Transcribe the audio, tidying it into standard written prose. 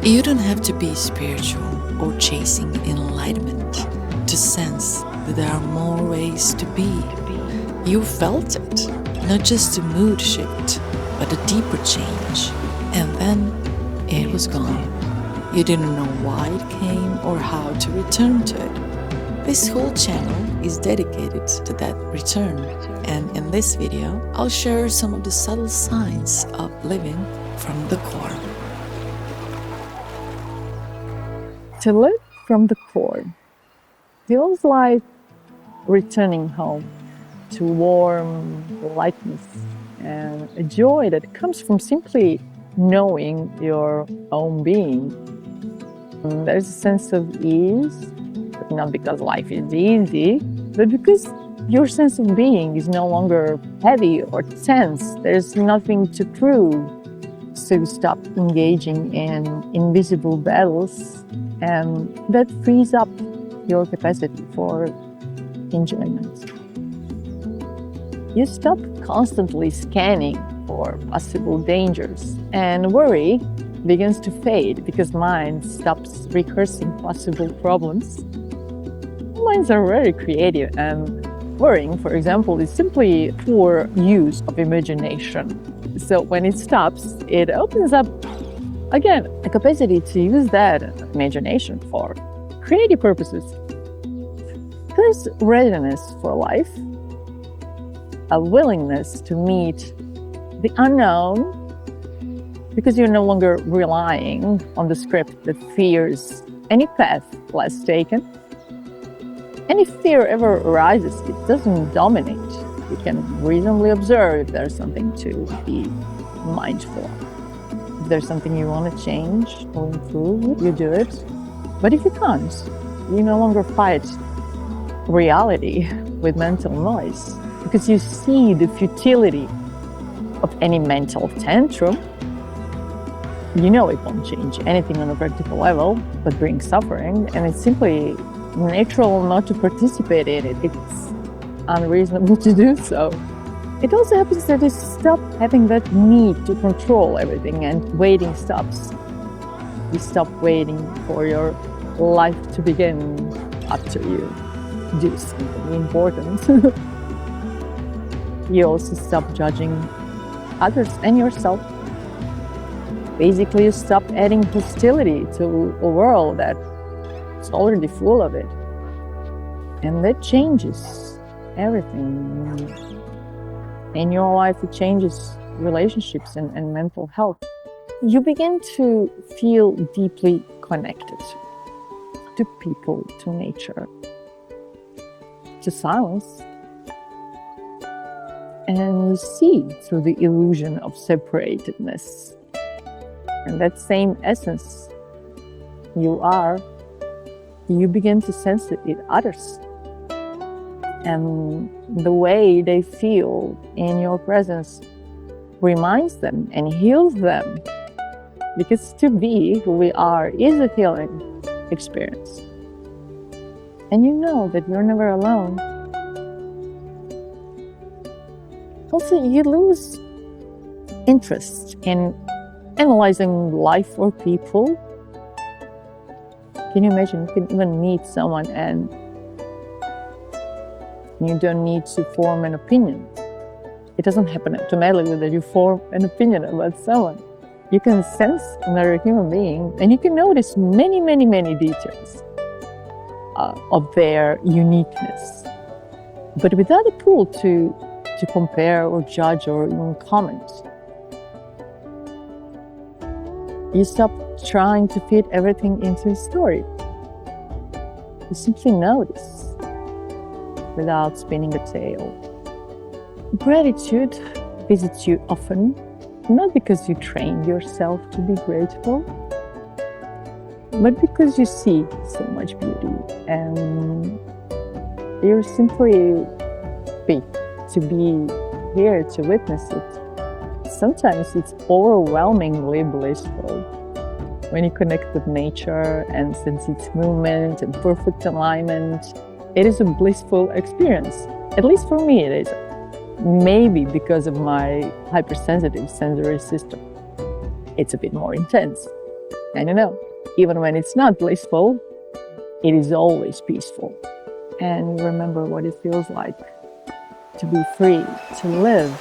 You don't have to be spiritual or chasing enlightenment to sense that there are more ways to be. You felt it, not just a mood shift, but a deeper change. And then it was gone. You didn't know why it came or how to return to it. This whole channel is dedicated to that return. And in this video, I'll share some of the subtle signs of living from the core. To live from the core feels like returning home to warm lightness and a joy that comes from simply knowing your own being. There's a sense of ease, but not because life is easy, but because your sense of being is no longer heavy or tense. There's nothing to prove. So you stop engaging in invisible battles, and that frees up your capacity for enjoyment. You stop constantly scanning for possible dangers, and worry begins to fade because mind stops rehearsing possible problems. Minds are very creative, and worrying, for example, is simply poor use of imagination. So when it stops, it opens up, again, a capacity to use that imagination for creative purposes. There's readiness for life, a willingness to meet the unknown, because you're no longer relying on the script that fears any path less taken. And if fear ever arises, it doesn't dominate. You can reasonably observe if there's something to be mindful of. If there's something you want to change or improve, you do it. But if you can't, you no longer fight reality with mental noise, because you see the futility of any mental tantrum. You know it won't change anything on a practical level, but bring suffering, and it's simply natural not to participate in it. It's unreasonable to do so. It also happens that you stop having that need to control everything, and waiting stops. You stop waiting for your life to begin after you do something important. You also stop judging others and yourself. Basically, you stop adding hostility to a world that's already full of it. And that changes everything. In your life, it changes relationships and mental health. You begin to feel deeply connected to people, to nature, to silence. And you see through the illusion of separatedness. And that same essence you begin to sense it in others. And the way they feel in your presence reminds them and heals them. Because to be who we are is a healing experience. And you know that you're never alone. Also, you lose interest in analyzing life or people. Can you imagine? You can even meet someone and you don't need to form an opinion. It doesn't happen automatically that you form an opinion about someone. You can sense another human being, and you can notice many, many, many details of their uniqueness. But without a pull to compare or judge or even comment. You stop trying to fit everything into a story. You simply notice without spinning a tale. Gratitude visits you often, not because you trained yourself to be grateful, but because you see so much beauty and you're simply free to be here to witness it. Sometimes it's overwhelmingly blissful when you connect with nature and sense its movement and perfect alignment. It is a blissful experience. At least for me, it is. Maybe because of my hypersensitive sensory system. It's a bit more intense. And even when it's not blissful, it is always peaceful. And remember what it feels like to be free, to live